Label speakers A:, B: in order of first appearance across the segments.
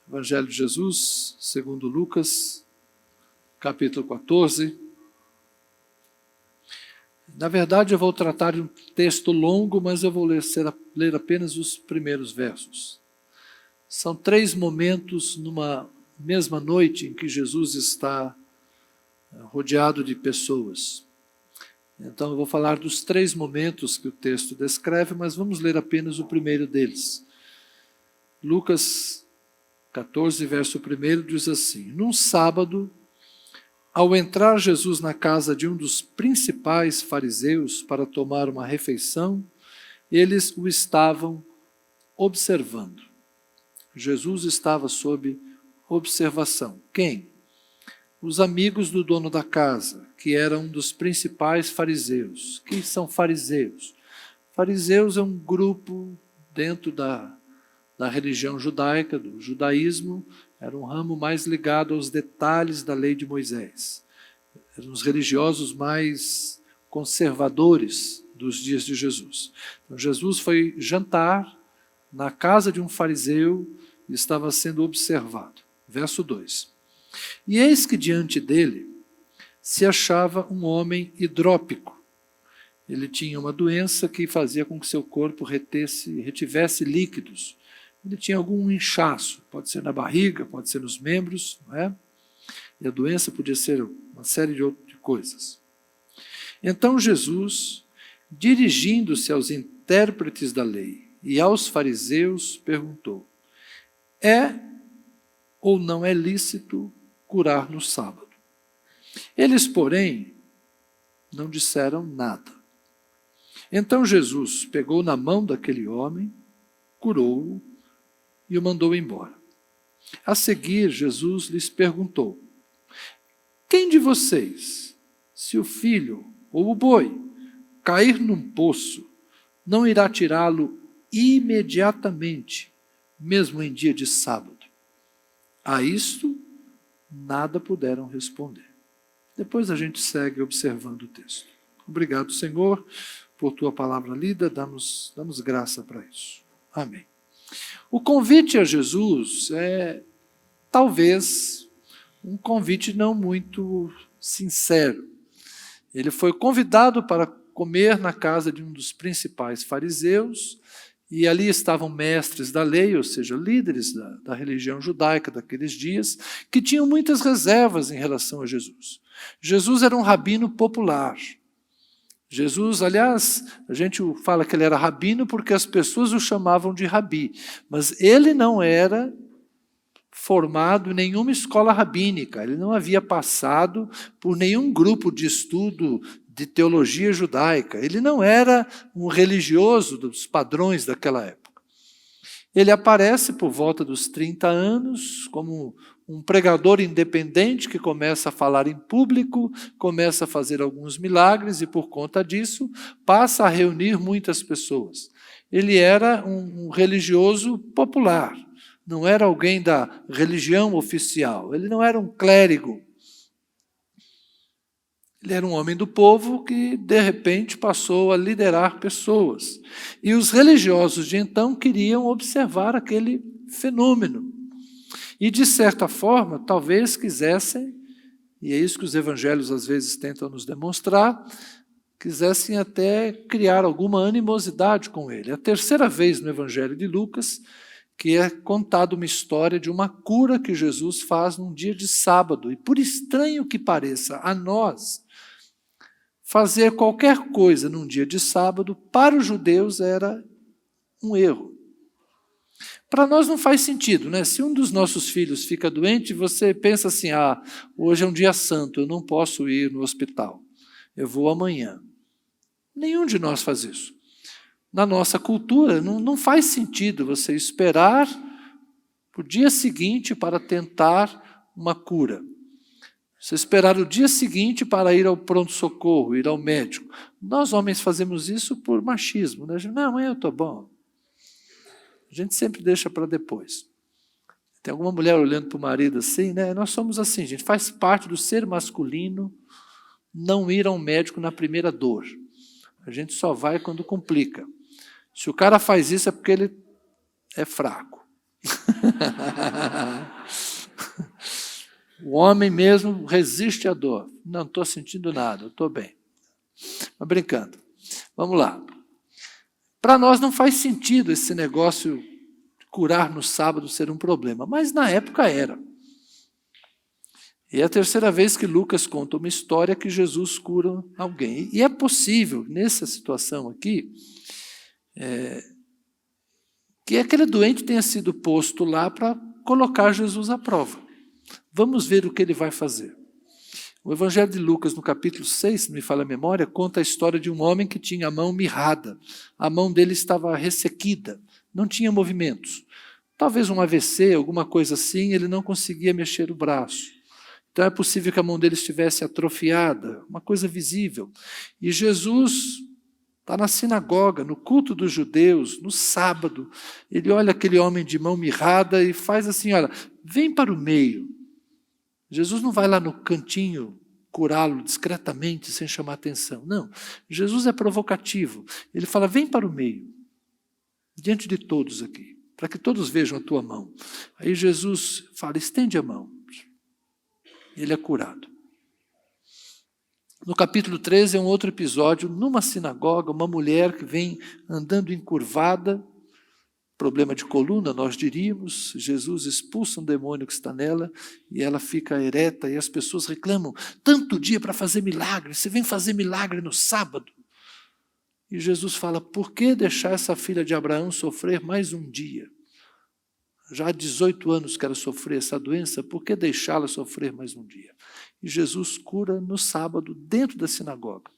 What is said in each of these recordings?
A: Evangelho de Jesus, segundo Lucas, capítulo 14. Na verdade, eu vou tratar de um texto longo, mas eu vou ler apenas os primeiros versos. São 3 momentos numa mesma noite em que Jesus está rodeado de pessoas. Então, eu vou falar dos 3 momentos que o texto descreve, mas vamos ler apenas o primeiro deles. Lucas 14, verso 1 diz assim: Num sábado, ao entrar Jesus na casa de um dos principais fariseus para tomar uma refeição, eles o estavam observando. Jesus estava sob observação. Quem? Os amigos do dono da casa, que eram um dos principais fariseus. Quem são fariseus? Fariseus é um grupo dentro da religião judaica, do judaísmo, era um ramo mais ligado aos detalhes da lei de Moisés. Eram os religiosos mais conservadores dos dias de Jesus. Então, Jesus foi jantar na casa de um fariseu e estava sendo observado. Verso 2. E eis que diante dele se achava um homem hidrópico. Ele tinha uma doença que fazia com que seu corpo retivesse líquidos. Ele tinha algum inchaço, pode ser na barriga, pode ser nos membros, não é? E a doença podia ser uma série de coisas. Então Jesus, dirigindo-se aos intérpretes da lei e aos fariseus, perguntou: é ou não é lícito curar no sábado? Eles, porém, não disseram nada. Então Jesus pegou na mão daquele homem, curou-o e o mandou embora. A seguir, Jesus lhes perguntou: quem de vocês, se o filho ou o boi cair num poço, não irá tirá-lo imediatamente, mesmo em dia de sábado? A isto, nada puderam responder. Depois a gente segue observando o texto. Obrigado, Senhor, por tua palavra lida, dá-nos graça para isso. Amém. O convite a Jesus é, talvez, um convite não muito sincero. Ele foi convidado para comer na casa de um dos principais fariseus, e ali estavam mestres da lei, ou seja, líderes da religião judaica daqueles dias, que tinham muitas reservas em relação a Jesus. Jesus era um rabino popular. Jesus, aliás, a gente fala que ele era rabino porque as pessoas o chamavam de rabi, mas ele não era formado em nenhuma escola rabínica, ele não havia passado por nenhum grupo de estudo de teologia judaica, ele não era um religioso dos padrões daquela época. Ele aparece por volta dos 30 anos como um pregador independente que começa a falar em público, começa a fazer alguns milagres e, por conta disso, passa a reunir muitas pessoas. Ele era um religioso popular, não era alguém da religião oficial, ele não era um clérigo. Ele era um homem do povo que, de repente, passou a liderar pessoas. E os religiosos de então queriam observar aquele fenômeno. E, de certa forma, talvez quisessem, e é isso que os evangelhos às vezes tentam nos demonstrar, quisessem até criar alguma animosidade com ele. É a terceira vez no evangelho de Lucas que é contada uma história de uma cura que Jesus faz num dia de sábado. E por estranho que pareça a nós, fazer qualquer coisa num dia de sábado, para os judeus era um erro. Para nós não faz sentido, né? Se um dos nossos filhos fica doente, você pensa assim, hoje é um dia santo, eu não posso ir no hospital, eu vou amanhã. Nenhum de nós faz isso. Na nossa cultura, não faz sentido você esperar o dia seguinte para tentar uma cura. Você esperar o dia seguinte para ir ao pronto-socorro, ir ao médico. Nós, homens, fazemos isso por machismo. Né? Não, amanhã eu estou bom. A gente sempre deixa para depois. Tem alguma mulher olhando para o marido assim, né? Nós somos assim, gente. Faz parte do ser masculino não ir ao médico na primeira dor. A gente só vai quando complica. Se o cara faz isso é porque ele é fraco. O homem mesmo resiste à dor. Não estou sentindo nada, estou bem. Mas brincando. Vamos lá. Para nós não faz sentido esse negócio de curar no sábado ser um problema, mas na época era. E é a terceira vez que Lucas conta uma história que Jesus cura alguém. E é possível, nessa situação aqui, que aquele doente tenha sido posto lá para colocar Jesus à prova. Vamos ver o que ele vai fazer. O Evangelho de Lucas, no capítulo 6, se me falha a memória, conta a história de um homem que tinha a mão mirrada. A mão dele estava ressequida, não tinha movimentos. Talvez um AVC, alguma coisa assim, ele não conseguia mexer o braço. Então é possível que a mão dele estivesse atrofiada, uma coisa visível. E Jesus está na sinagoga, no culto dos judeus, no sábado. Ele olha aquele homem de mão mirrada e faz assim, olha, vem para o meio. Jesus não vai lá no cantinho curá-lo discretamente, sem chamar atenção. Não, Jesus é provocativo. Ele fala, vem para o meio, diante de todos aqui, para que todos vejam a tua mão. Aí Jesus fala, estende a mão. Ele é curado. No capítulo 13 é um outro episódio, numa sinagoga, uma mulher que vem andando encurvada, problema de coluna, nós diríamos, Jesus expulsa um demônio que está nela, e ela fica ereta, e as pessoas reclamam, tanto dia para fazer milagre, você vem fazer milagre no sábado. E Jesus fala, por que deixar essa filha de Abraão sofrer mais um dia? Já há 18 anos que ela sofria essa doença, por que deixá-la sofrer mais um dia? E Jesus cura no sábado, dentro da sinagoga.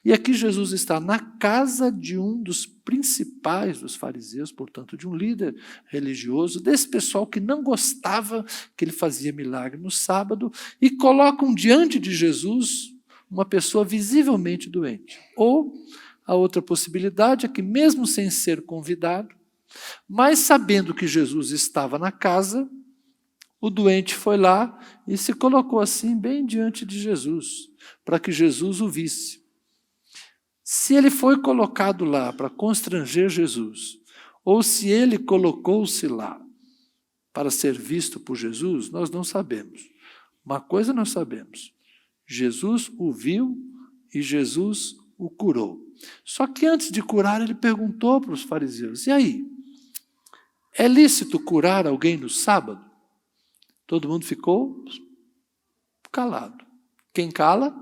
A: E aqui Jesus está na casa de um dos principais dos fariseus, portanto, de um líder religioso, desse pessoal que não gostava que ele fazia milagre no sábado, e colocam diante de Jesus uma pessoa visivelmente doente. Ou a outra possibilidade é que, mesmo sem ser convidado, mas sabendo que Jesus estava na casa, o doente foi lá e se colocou assim bem diante de Jesus, para que Jesus o visse. Se ele foi colocado lá para constranger Jesus, ou se ele colocou-se lá para ser visto por Jesus, nós não sabemos. Uma coisa nós sabemos, Jesus o viu e Jesus o curou. Só que antes de curar, ele perguntou para os fariseus, e aí? É lícito curar alguém no sábado? Todo mundo ficou calado. Quem cala,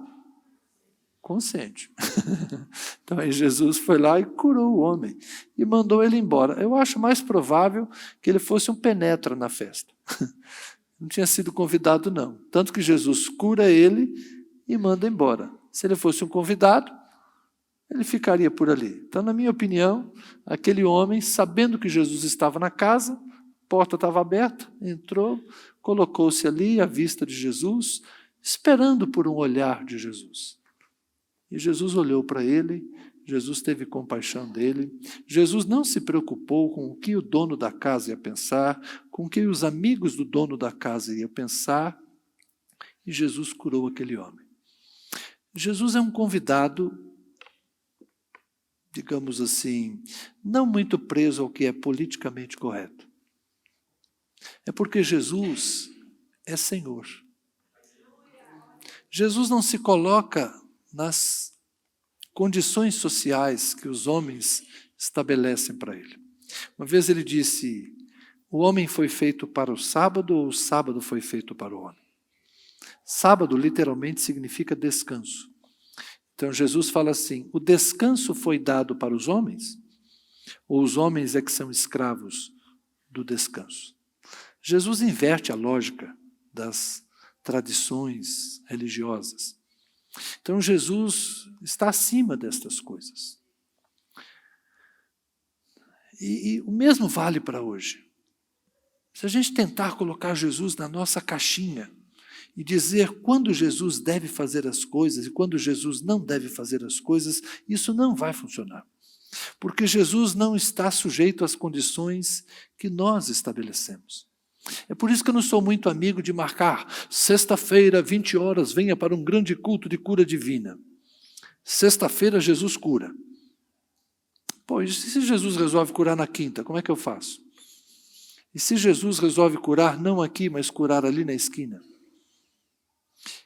A: consente. Então aí Jesus foi lá e curou o homem e mandou ele embora. Eu acho mais provável que ele fosse um penetra na festa. Não tinha sido convidado, não. Tanto que Jesus cura ele e manda embora. Se ele fosse um convidado, ele ficaria por ali. Então, na minha opinião, aquele homem, sabendo que Jesus estava na casa, a porta estava aberta, entrou, colocou-se ali à vista de Jesus, esperando por um olhar de Jesus. E Jesus olhou para ele, Jesus teve compaixão dele, Jesus não se preocupou com o que o dono da casa ia pensar, com o que os amigos do dono da casa iam pensar, e Jesus curou aquele homem. Jesus é um convidado, digamos assim, não muito preso ao que é politicamente correto. É porque Jesus é Senhor. Jesus não se coloca nas condições sociais que os homens estabelecem para ele. Uma vez ele disse, o homem foi feito para o sábado ou o sábado foi feito para o homem? Sábado literalmente significa descanso. Então Jesus fala assim, o descanso foi dado para os homens? Ou os homens é que são escravos do descanso? Jesus inverte a lógica das tradições religiosas. Então Jesus está acima destas coisas. E o mesmo vale para hoje. Se a gente tentar colocar Jesus na nossa caixinha, e dizer quando Jesus deve fazer as coisas e quando Jesus não deve fazer as coisas, isso não vai funcionar. Porque Jesus não está sujeito às condições que nós estabelecemos. É por isso que eu não sou muito amigo de marcar sexta-feira, 20 horas, venha para um grande culto de cura divina. Sexta-feira Jesus cura. Pô, e se Jesus resolve curar na quinta, como é que eu faço? E se Jesus resolve curar, não aqui, mas curar ali na esquina?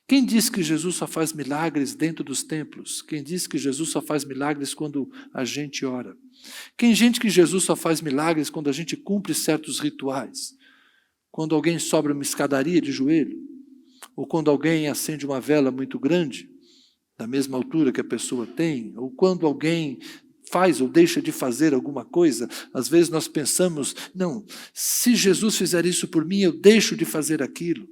A: Quem diz que Jesus só faz milagres dentro dos templos? Quem diz que Jesus só faz milagres quando a gente ora? Quem diz que Jesus só faz milagres quando a gente cumpre certos rituais? Quando alguém sobe uma escadaria de joelho? Ou quando alguém acende uma vela muito grande, da mesma altura que a pessoa tem? Ou quando alguém faz ou deixa de fazer alguma coisa? Às vezes nós pensamos, não, se Jesus fizer isso por mim, eu deixo de fazer aquilo.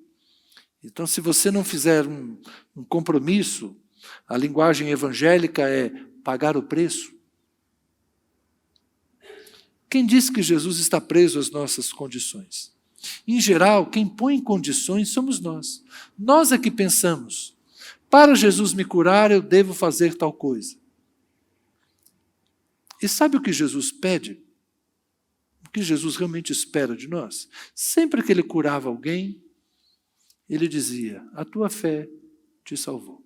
A: Então, se você não fizer um compromisso, a linguagem evangélica é pagar o preço. Quem diz que Jesus está preso às nossas condições? Em geral, quem põe condições somos nós. Nós é que pensamos, para Jesus me curar, eu devo fazer tal coisa. E sabe o que Jesus pede? O que Jesus realmente espera de nós? Sempre que ele curava alguém, ele dizia, a tua fé te salvou.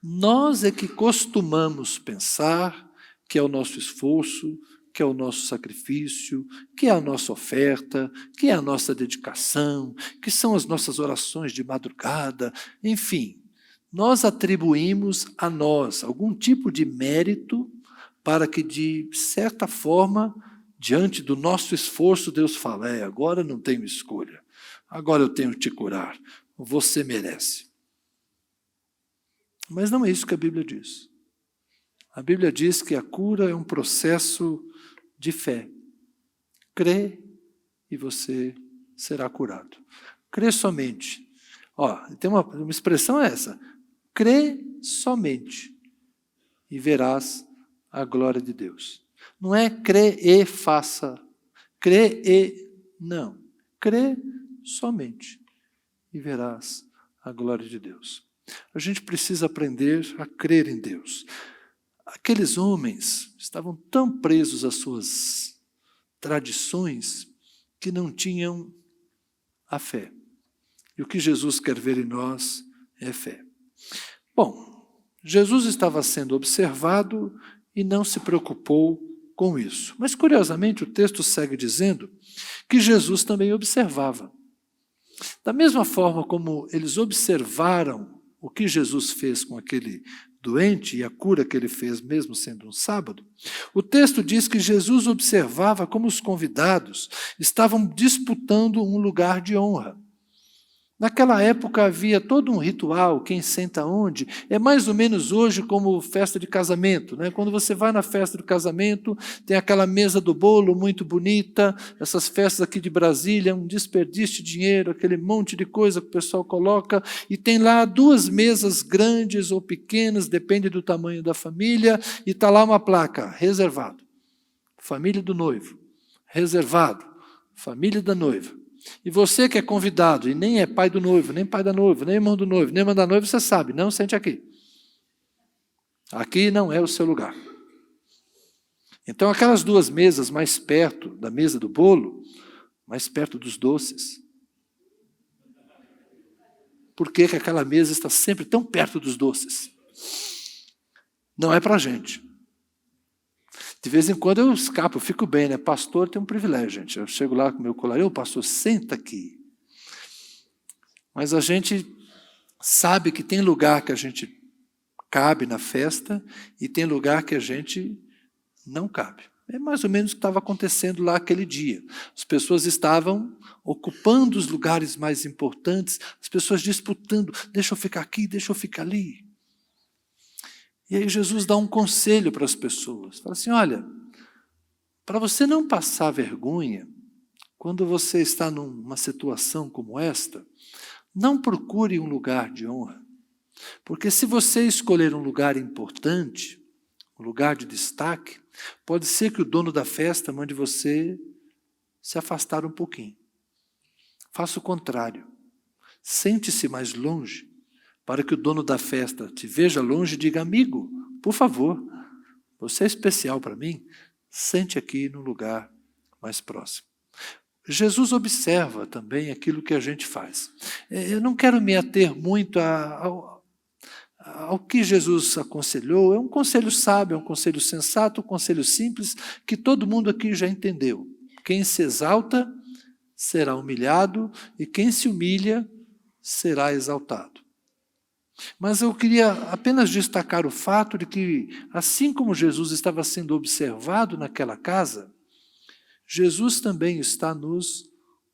A: Nós é que costumamos pensar que é o nosso esforço, que é o nosso sacrifício, que é a nossa oferta, que é a nossa dedicação, que são as nossas orações de madrugada, enfim. Nós atribuímos a nós algum tipo de mérito para que, de certa forma, diante do nosso esforço, Deus fale, agora não tenho escolha. Agora eu tenho que te curar, você merece. Mas não é isso que a Bíblia diz. A Bíblia diz que a cura é um processo de fé. Crê e você será curado. Crê somente. Tem uma expressão essa. Crê somente e verás a glória de Deus. Não é crê e faça. Crê e... Não. Crê somente e verás a glória de Deus. A gente precisa aprender a crer em Deus. Aqueles homens estavam tão presos às suas tradições que não tinham a fé. E o que Jesus quer ver em nós é fé. Bom, Jesus estava sendo observado e não se preocupou com isso. Mas, curiosamente, o texto segue dizendo que Jesus também observava. Da mesma forma como eles observaram o que Jesus fez com aquele doente e a cura que ele fez, mesmo sendo um sábado, o texto diz que Jesus observava como os convidados estavam disputando um lugar de honra. Naquela época havia todo um ritual, quem senta onde, é mais ou menos hoje como festa de casamento, né? Quando você vai na festa de casamento, tem aquela mesa do bolo muito bonita, essas festas aqui de Brasília, um desperdício de dinheiro, aquele monte de coisa que o pessoal coloca, e tem lá 2 mesas grandes ou pequenas, depende do tamanho da família, e está lá uma placa, reservado, família do noivo, reservado, família da noiva. E você que é convidado, e nem é pai do noivo, nem pai da noiva, nem irmão do noivo, nem irmã da noiva, você sabe, não sente aqui. Aqui não é o seu lugar. Então aquelas 2 mesas mais perto da mesa do bolo, mais perto dos doces. Por que aquela mesa está sempre tão perto dos doces? Não é para a gente. De vez em quando eu escapo, eu fico bem, né? Pastor tem um privilégio, gente. Eu chego lá com o meu colar, pastor, senta aqui. Mas a gente sabe que tem lugar que a gente cabe na festa e tem lugar que a gente não cabe. É mais ou menos o que estava acontecendo lá aquele dia. As pessoas estavam ocupando os lugares mais importantes, as pessoas disputando, deixa eu ficar aqui, deixa eu ficar ali. E aí Jesus dá um conselho para as pessoas. Fala assim, olha, para você não passar vergonha, quando você está numa situação como esta, não procure um lugar de honra. Porque se você escolher um lugar importante, um lugar de destaque, pode ser que o dono da festa mande você se afastar um pouquinho. Faça o contrário. Sente-se mais longe, para que o dono da festa te veja longe e diga, amigo, por favor, você é especial para mim, sente aqui no lugar mais próximo. Jesus observa também aquilo que a gente faz. Eu não quero me ater muito ao que Jesus aconselhou, é um conselho sábio, é um conselho sensato, um conselho simples, que todo mundo aqui já entendeu. Quem se exalta será humilhado e quem se humilha será exaltado. Mas eu queria apenas destacar o fato de que, assim como Jesus estava sendo observado naquela casa, Jesus também está nos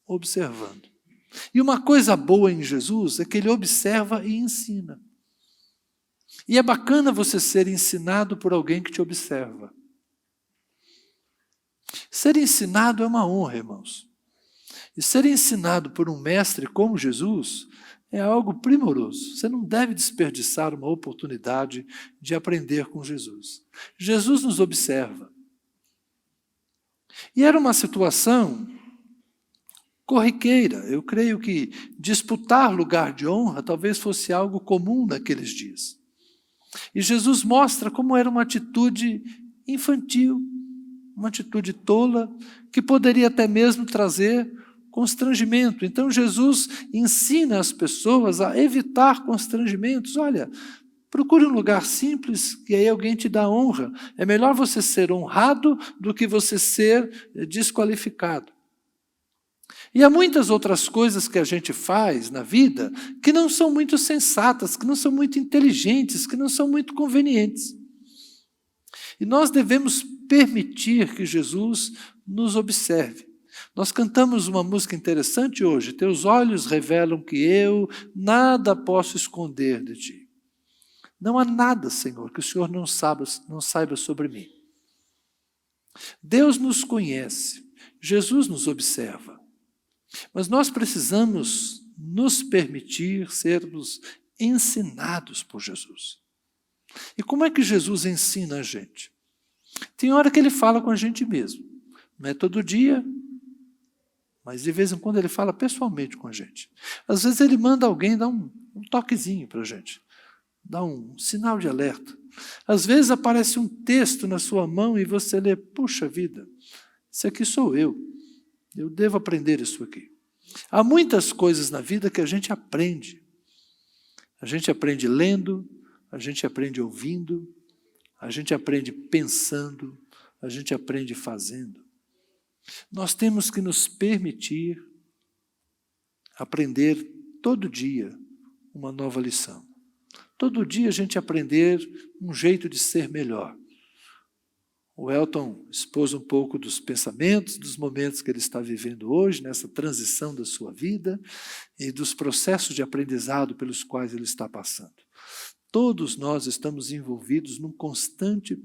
A: observando. E uma coisa boa em Jesus é que ele observa e ensina. E é bacana você ser ensinado por alguém que te observa. Ser ensinado é uma honra, irmãos. E ser ensinado por um mestre como Jesus é algo primoroso. Você não deve desperdiçar uma oportunidade de aprender com Jesus. Jesus nos observa. E era uma situação corriqueira. Eu creio que disputar lugar de honra talvez fosse algo comum naqueles dias. E Jesus mostra como era uma atitude infantil, uma atitude tola, que poderia até mesmo trazer constrangimento. Então Jesus ensina as pessoas a evitar constrangimentos. Olha, procure um lugar simples, que aí alguém te dá honra. É melhor você ser honrado do que você ser desqualificado. E há muitas outras coisas que a gente faz na vida que não são muito sensatas, que não são muito inteligentes, que não são muito convenientes. E nós devemos permitir que Jesus nos observe. Nós cantamos uma música interessante hoje. Teus olhos revelam que eu nada posso esconder de ti. Não há nada, Senhor, que o Senhor não saiba sobre mim. Deus nos conhece, Jesus nos observa. Mas nós precisamos nos permitir sermos ensinados por Jesus. E como é que Jesus ensina a gente? Tem hora que ele fala com a gente mesmo. Não é todo dia, mas de vez em quando ele fala pessoalmente com a gente. Às vezes ele manda alguém dar um toquezinho para a gente, dar um sinal de alerta. Às vezes aparece um texto na sua mão e você lê, puxa vida, isso aqui sou eu devo aprender isso aqui. Há muitas coisas na vida que a gente aprende. A gente aprende lendo, a gente aprende ouvindo, a gente aprende pensando, a gente aprende fazendo. Nós temos que nos permitir aprender todo dia uma nova lição. Todo dia a gente aprender um jeito de ser melhor. O Elton expôs um pouco dos pensamentos, dos momentos que ele está vivendo hoje, nessa transição da sua vida e dos processos de aprendizado pelos quais ele está passando. Todos nós estamos envolvidos num constante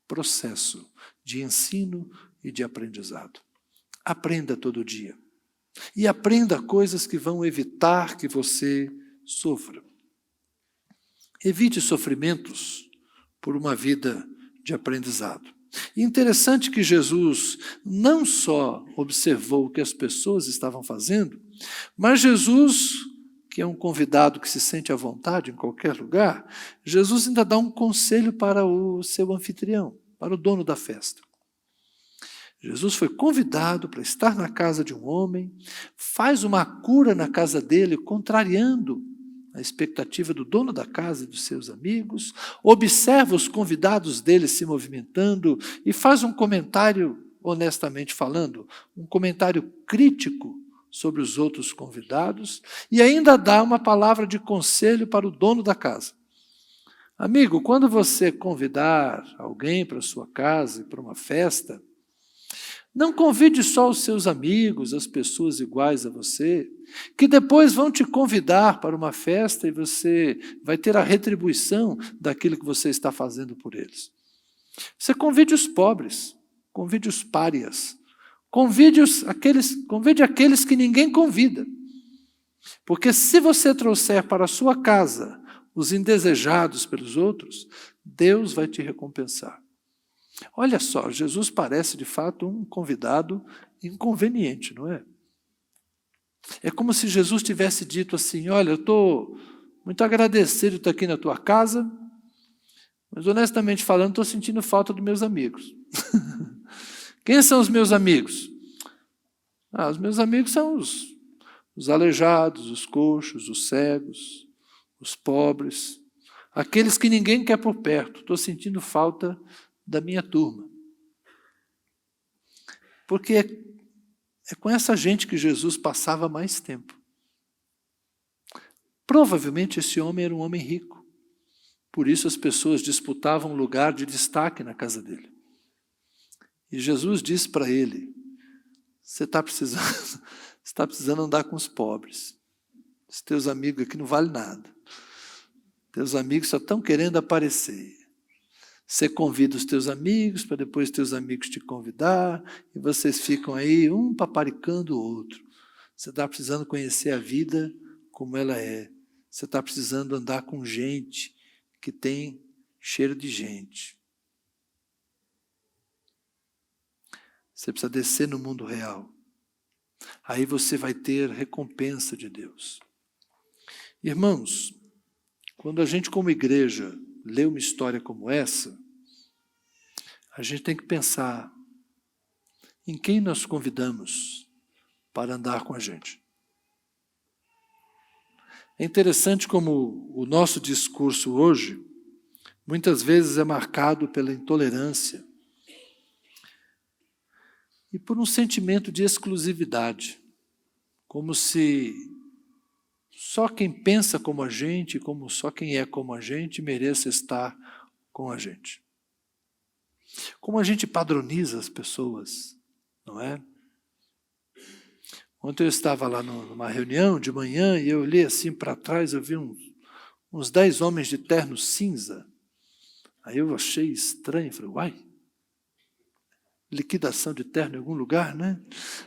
A: processo de ensino e de aprendizado. Aprenda todo dia. E aprenda coisas que vão evitar que você sofra. Evite sofrimentos por uma vida de aprendizado. E interessante que Jesus não só observou o que as pessoas estavam fazendo, mas Jesus, que é um convidado que se sente à vontade em qualquer lugar, Jesus ainda dá um conselho para o seu anfitrião, para o dono da festa. Jesus foi convidado para estar na casa de um homem, faz uma cura na casa dele, contrariando a expectativa do dono da casa e dos seus amigos, observa os convidados dele se movimentando e faz um comentário, honestamente falando, um comentário crítico sobre os outros convidados e ainda dá uma palavra de conselho para o dono da casa. Amigo, quando você convidar alguém para a sua casa e para uma festa, não convide só os seus amigos, as pessoas iguais a você, que depois vão te convidar para uma festa e você vai ter a retribuição daquilo que você está fazendo por eles. Você convide os pobres, convide os párias, convide aqueles que ninguém convida. Porque se você trouxer para a sua casa os indesejados pelos outros, Deus vai te recompensar. Olha só, Jesus parece de fato um convidado inconveniente, não é? É como se Jesus tivesse dito assim, olha, eu estou muito agradecido de estar aqui na tua casa, mas honestamente falando, estou sentindo falta dos meus amigos. Quem são os meus amigos? Os meus amigos são os aleijados, os coxos, os cegos, os pobres, aqueles que ninguém quer por perto. Estou sentindo falta da minha turma. Porque É com essa gente que Jesus passava mais tempo. Provavelmente esse homem era um homem rico. Por isso as pessoas disputavam um lugar de destaque na casa dele. E Jesus disse para ele: você está precisando andar com os pobres. Os teus amigos aqui não valem nada. Teus amigos só estão querendo aparecer. Você convida os teus amigos, para depois teus amigos te convidar, e vocês ficam aí, um paparicando o outro. Você está precisando conhecer a vida como ela é. Você está precisando andar com gente que tem cheiro de gente. Você precisa descer no mundo real. Aí você vai ter recompensa de Deus. Irmãos, quando a gente como igreja lê uma história como essa, a gente tem que pensar em quem nós convidamos para andar com a gente. É interessante como o nosso discurso hoje, muitas vezes é marcado pela intolerância e por um sentimento de exclusividade, como se só quem pensa como a gente, como só quem é como a gente, mereça estar com a gente. Como a gente padroniza as pessoas, não é? Ontem eu estava lá numa reunião de manhã e eu olhei assim para trás, eu vi uns 10 homens de terno cinza. Aí eu achei estranho, falei, uai, liquidação de terno em algum lugar, né?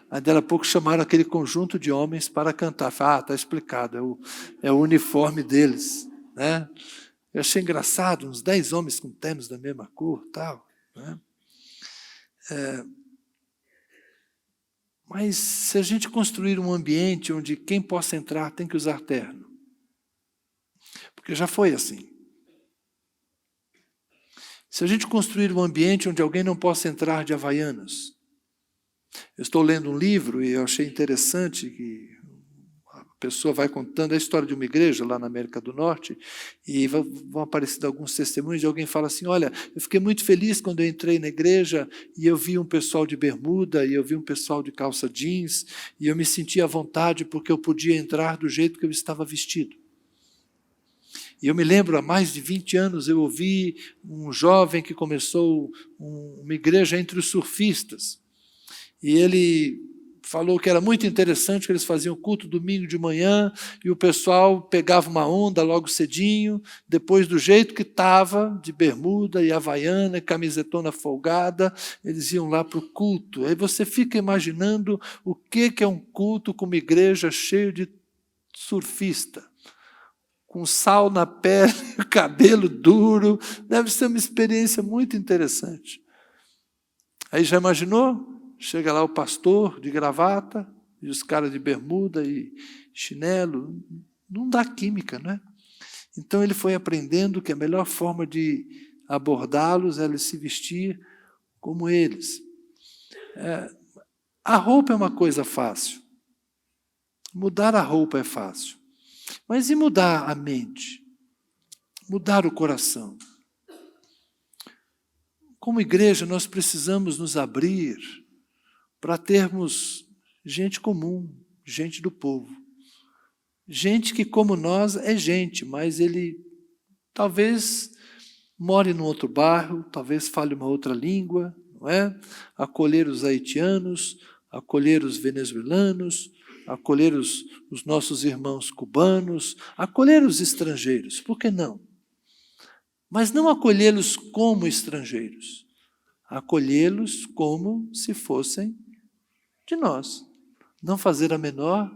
A: Aí dali a pouco chamaram aquele conjunto de homens para cantar. Falei, está explicado, é o uniforme deles, né? Eu achei engraçado, uns 10 homens com ternos da mesma cor, tal, né? Mas se a gente construir um ambiente onde quem possa entrar tem que usar terno, porque já foi assim. Se a gente construir um ambiente onde alguém não possa entrar de havaianas. Eu estou lendo um livro e eu achei interessante que a pessoa vai contando a história de uma igreja lá na América do Norte e vão aparecendo alguns testemunhos de alguém que fala assim, olha, eu fiquei muito feliz quando eu entrei na igreja e eu vi um pessoal de bermuda e eu vi um pessoal de calça jeans e eu me senti à vontade porque eu podia entrar do jeito que eu estava vestido. E eu me lembro, há mais de 20 anos, eu ouvi um jovem que começou uma igreja entre os surfistas. E ele falou que era muito interessante que eles faziam culto domingo de manhã e o pessoal pegava uma onda logo cedinho, depois do jeito que estava, de bermuda e havaiana, camisetona folgada, eles iam lá para o culto. Aí você fica imaginando o que é um culto com uma igreja cheia de surfista. Com sal na pele, cabelo duro, deve ser uma experiência muito interessante. Aí já imaginou? Chega lá o pastor de gravata, e os caras de bermuda e chinelo, não dá química, não é? Então ele foi aprendendo que a melhor forma de abordá-los era se vestir como eles. A roupa é uma coisa fácil. Mudar a roupa é fácil. Mas e mudar a mente? Mudar o coração? Como igreja, nós precisamos nos abrir para termos gente comum, gente do povo. Gente que, como nós, é gente, mas ele talvez more num outro bairro, talvez fale uma outra língua, não é? Acolher os haitianos, acolher os venezuelanos, acolher os nossos irmãos cubanos, acolher os estrangeiros, por que não? Mas não acolhê-los como estrangeiros, acolhê-los como se fossem de nós, não fazer a menor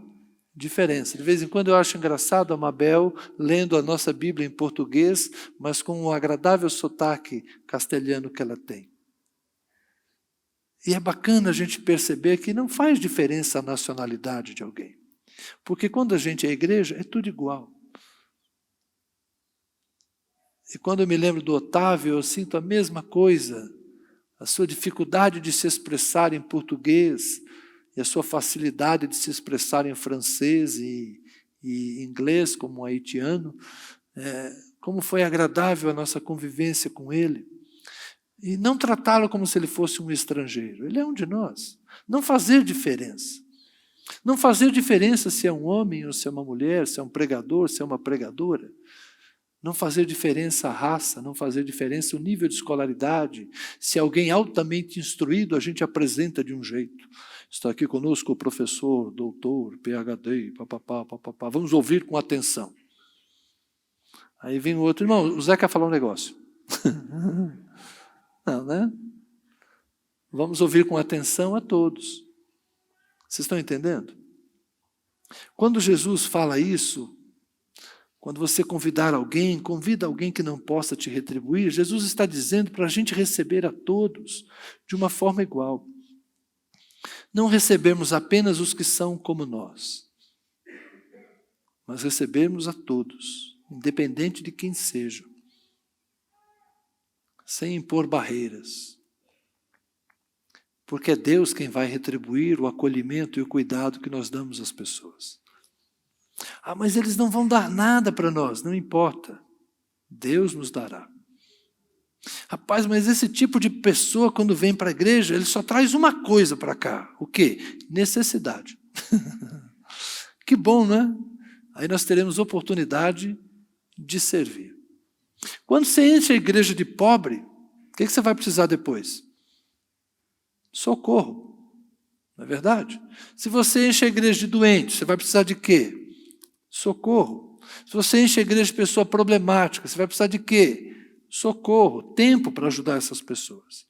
A: diferença. De vez em quando eu acho engraçado a Mabel lendo a nossa Bíblia em português, mas com o agradável sotaque castelhano que ela tem. E é bacana a gente perceber que não faz diferença a nacionalidade de alguém. Porque quando a gente é igreja, é tudo igual. E quando eu me lembro do Otávio, eu sinto a mesma coisa. A sua dificuldade de se expressar em português e a sua facilidade de se expressar em francês e inglês, como um haitiano. Como foi agradável a nossa convivência com ele. E não tratá-lo como se ele fosse um estrangeiro. Ele é um de nós. Não fazer diferença. Não fazer diferença se é um homem ou se é uma mulher, se é um pregador, se é uma pregadora. Não fazer diferença a raça, não fazer diferença o nível de escolaridade. Se alguém altamente instruído, a gente apresenta de um jeito. Está aqui conosco o professor, doutor, PhD, papapá, papapá. Vamos ouvir com atenção. Aí vem o outro, irmão, o Zé quer falar um negócio. Não, né? Vamos ouvir com atenção a todos. Vocês estão entendendo? Quando Jesus fala isso, quando você convidar alguém, convida alguém que não possa te retribuir, Jesus está dizendo para a gente receber a todos de uma forma igual. Não recebemos apenas os que são como nós, mas recebemos a todos, independente de quem sejam, sem impor barreiras. Porque é Deus quem vai retribuir o acolhimento e o cuidado que nós damos às pessoas. Ah, mas eles não vão dar nada para nós. Não importa. Deus nos dará. Rapaz, mas esse tipo de pessoa, quando vem para a igreja, ele só traz uma coisa para cá. O quê? Necessidade. Que bom, né? Aí nós teremos oportunidade de servir. Quando você enche a igreja de pobre, o que você vai precisar depois? Socorro, não é verdade? Se você enche a igreja de doente, você vai precisar de quê? Socorro. Se você enche a igreja de pessoa problemática, você vai precisar de quê? Socorro, tempo para ajudar essas pessoas.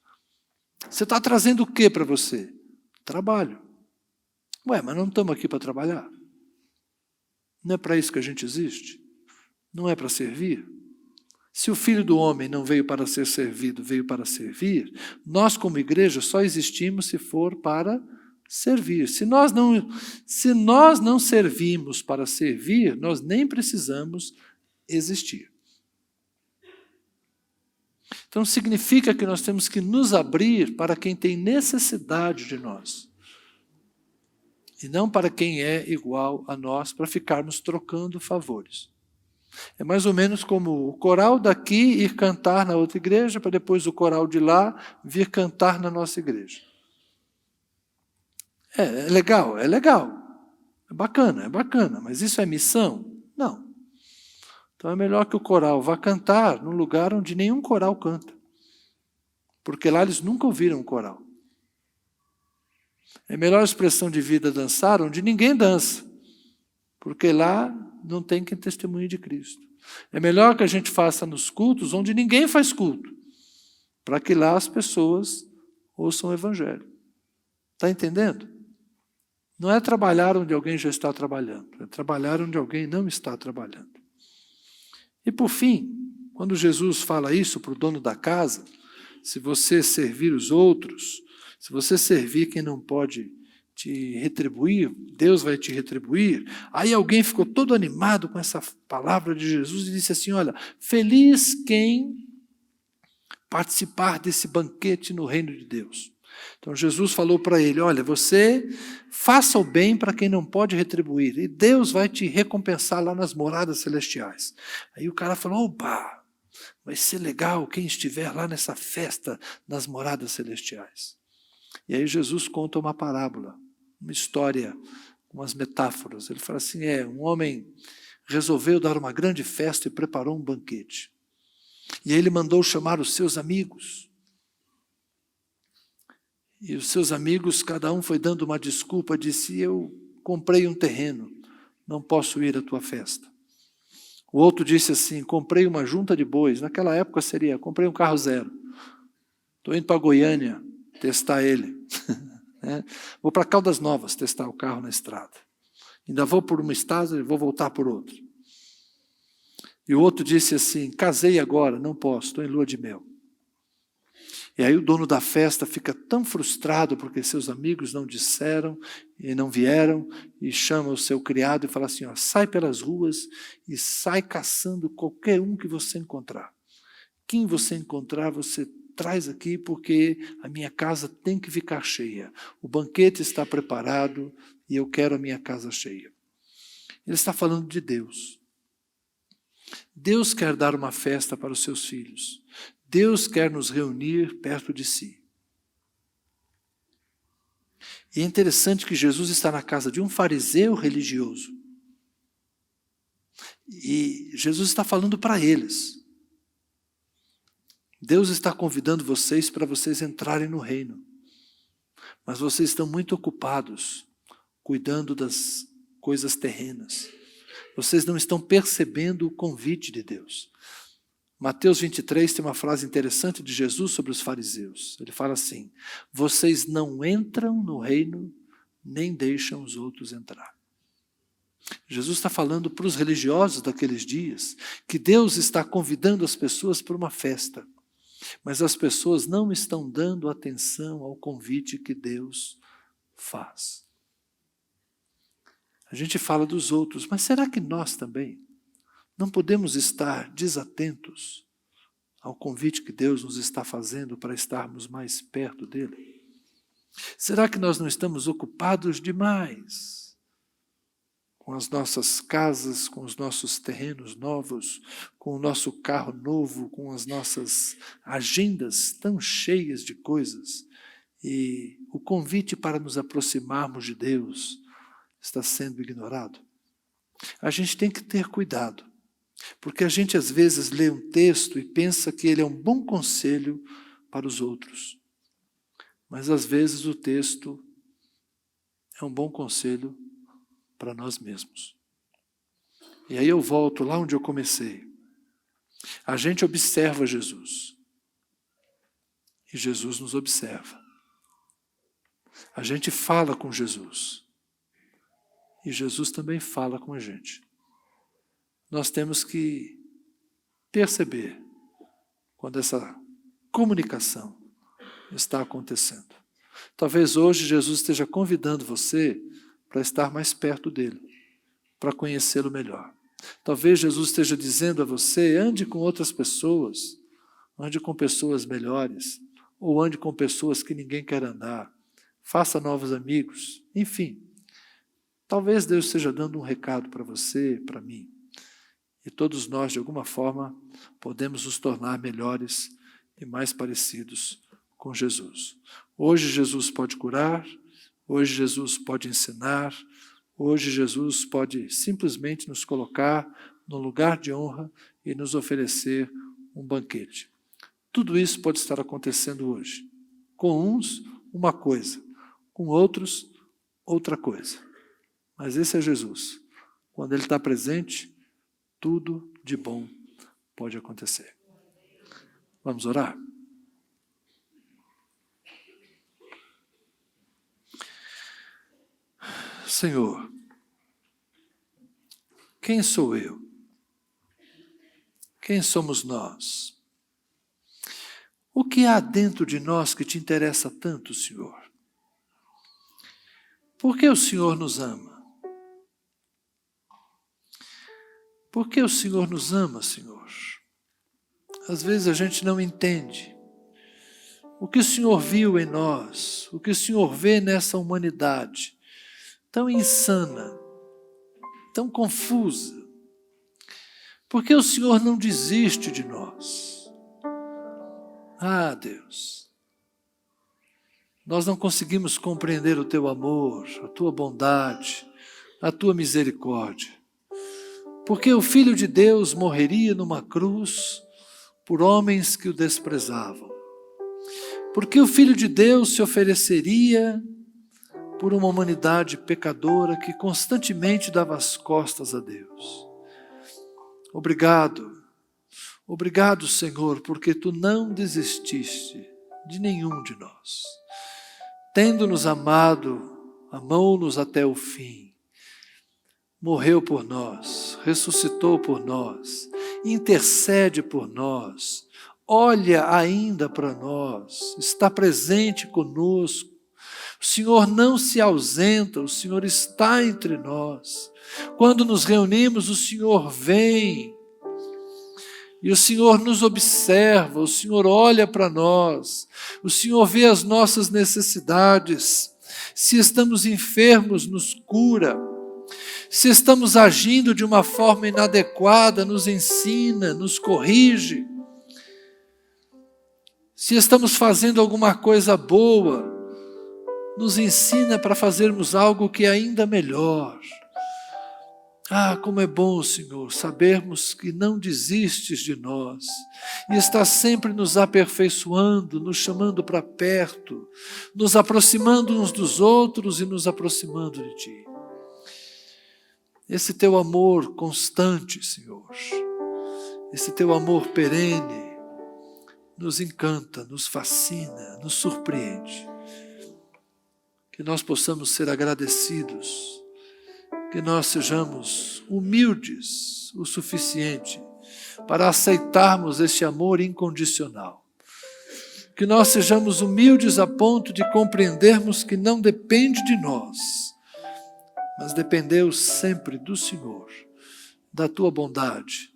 A: Você está trazendo o quê para você? Trabalho. Ué, mas não estamos aqui para trabalhar? Não é para isso que a gente existe? Não é para servir? Se o Filho do Homem não veio para ser servido, veio para servir, nós como igreja só existimos se for para servir. Se nós não servimos para servir, nós nem precisamos existir. Então significa que nós temos que nos abrir para quem tem necessidade de nós. E não para quem é igual a nós, para ficarmos trocando favores. É mais ou menos como o coral daqui ir cantar na outra igreja, para depois o coral de lá vir cantar na nossa igreja. É legal, é legal. É bacana, mas isso é missão? Não. Então é melhor que o coral vá cantar num lugar onde nenhum coral canta. Porque lá eles nunca ouviram um coral. É melhor a expressão de vida dançar onde ninguém dança. Porque lá não tem quem testemunhe de Cristo. É melhor que a gente faça nos cultos onde ninguém faz culto, para que lá as pessoas ouçam o Evangelho. Está entendendo? Não é trabalhar onde alguém já está trabalhando, é trabalhar onde alguém não está trabalhando. E por fim, quando Jesus fala isso para o dono da casa, se você servir os outros, se você servir quem não pode te retribuir, Deus vai te retribuir. Aí alguém ficou todo animado com essa palavra de Jesus e disse assim, olha, feliz quem participar desse banquete no reino de Deus. Então Jesus falou para ele, olha, você faça o bem para quem não pode retribuir, e Deus vai te recompensar lá nas moradas celestiais. Aí o cara falou, opa, vai ser legal quem estiver lá nessa festa nas moradas celestiais. E aí Jesus conta uma parábola, uma história, umas metáforas. Ele fala assim, um homem resolveu dar uma grande festa e preparou um banquete. E aí ele mandou chamar os seus amigos. E os seus amigos, cada um foi dando uma desculpa, disse, eu comprei um terreno, não posso ir à tua festa. O outro disse assim, comprei uma junta de bois, naquela época seria, comprei um carro zero, estou indo para Goiânia testar ele. Vou para Caldas Novas testar o carro na estrada. Ainda vou por uma estrada e vou voltar por outra. E o outro disse assim, casei agora, não posso, estou em lua de mel. E aí o dono da festa fica tão frustrado porque seus amigos não disseram e não vieram, e chama o seu criado e fala assim, sai pelas ruas e sai caçando qualquer um que você encontrar. Quem você encontrar, você traz aqui porque a minha casa tem que ficar cheia. O banquete está preparado e eu quero a minha casa cheia. Ele está falando de Deus. Deus quer dar uma festa para os seus filhos. Deus quer nos reunir perto de si. E é interessante que Jesus está na casa de um fariseu religioso. E Jesus está falando para eles. Deus está convidando vocês para vocês entrarem no reino. Mas vocês estão muito ocupados cuidando das coisas terrenas. Vocês não estão percebendo o convite de Deus. Mateus 23 tem uma frase interessante de Jesus sobre os fariseus. Ele fala assim: vocês não entram no reino, nem deixam os outros entrar. Jesus está falando para os religiosos daqueles dias que Deus está convidando as pessoas para uma festa, mas as pessoas não estão dando atenção ao convite que Deus faz. A gente fala dos outros, mas será que nós também não podemos estar desatentos ao convite que Deus nos está fazendo para estarmos mais perto dele? Será que nós não estamos ocupados demais com as nossas casas, com os nossos terrenos novos, com o nosso carro novo, com as nossas agendas tão cheias de coisas, e o convite para nos aproximarmos de Deus está sendo ignorado? A gente tem que ter cuidado, porque a gente às vezes lê um texto e pensa que ele é um bom conselho para os outros, mas às vezes o texto é um bom conselho para nós mesmos. E aí eu volto lá onde eu comecei. A gente observa Jesus e Jesus nos observa. A gente fala com Jesus e Jesus também fala com a gente. Nós temos que perceber quando essa comunicação está acontecendo. Talvez hoje Jesus esteja convidando você para estar mais perto dele, para conhecê-lo melhor. Talvez Jesus esteja dizendo a você: ande com outras pessoas, ande com pessoas melhores, ou ande com pessoas que ninguém quer andar, faça novos amigos, enfim. Talvez Deus esteja dando um recado para você, para mim. E todos nós, de alguma forma, podemos nos tornar melhores e mais parecidos com Jesus. Hoje Jesus pode curar, hoje Jesus pode ensinar, hoje Jesus pode simplesmente nos colocar no lugar de honra e nos oferecer um banquete. Tudo isso pode estar acontecendo hoje. Com uns, uma coisa, com outros, outra coisa. Mas esse é Jesus. Quando Ele está presente, tudo de bom pode acontecer. Vamos orar? Senhor, quem sou eu? Quem somos nós? O que há dentro de nós que te interessa tanto, Senhor? Por que o Senhor nos ama? Por que o Senhor nos ama, Senhor? Às vezes a gente não entende o que o Senhor viu em nós, o que o Senhor vê nessa humanidade tão insana, tão confusa. Por que o Senhor não desiste de nós? Ah, Deus, nós não conseguimos compreender o Teu amor, a Tua bondade, a Tua misericórdia. Porque o Filho de Deus morreria numa cruz por homens que o desprezavam. Porque o Filho de Deus se ofereceria por uma humanidade pecadora que constantemente dava as costas a Deus. Obrigado, obrigado, Senhor, porque Tu não desististe de nenhum de nós. Tendo-nos amado, amou-nos até o fim. Morreu por nós, ressuscitou por nós, intercede por nós, olha ainda para nós, está presente conosco. O Senhor não se ausenta, o Senhor está entre nós. Quando nos reunimos, o Senhor vem. E o Senhor nos observa, o Senhor olha para nós, o Senhor vê as nossas necessidades. Se estamos enfermos, nos cura. Se estamos agindo de uma forma inadequada, nos ensina, nos corrige. Se estamos fazendo alguma coisa boa, nos ensina para fazermos algo que é ainda melhor. Ah, como é bom, Senhor, sabermos que não desistes de nós e estás sempre nos aperfeiçoando, nos chamando para perto, nos aproximando uns dos outros e nos aproximando de Ti. Esse Teu amor constante, Senhor, esse Teu amor perene, nos encanta, nos fascina, nos surpreende. Que nós possamos ser agradecidos, que nós sejamos humildes o suficiente para aceitarmos este amor incondicional. Que nós sejamos humildes a ponto de compreendermos que não depende de nós, mas dependeu sempre do Senhor, da Tua bondade,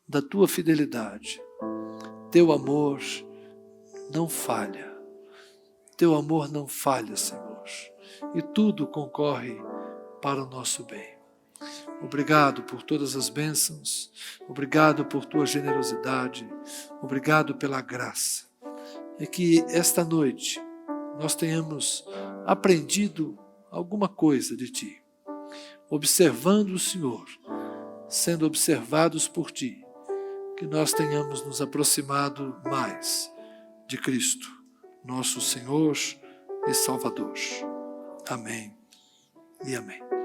A: da Tua fidelidade. Teu amor não falha. Teu amor não falha, Senhor. E tudo concorre para o nosso bem. Obrigado por todas as bênçãos, obrigado por Tua generosidade, obrigado pela graça. E que esta noite nós tenhamos aprendido alguma coisa de Ti, observando o Senhor, sendo observados por Ti, que nós tenhamos nos aproximado mais de Cristo, nosso Senhor e Salvador. Amém e amém.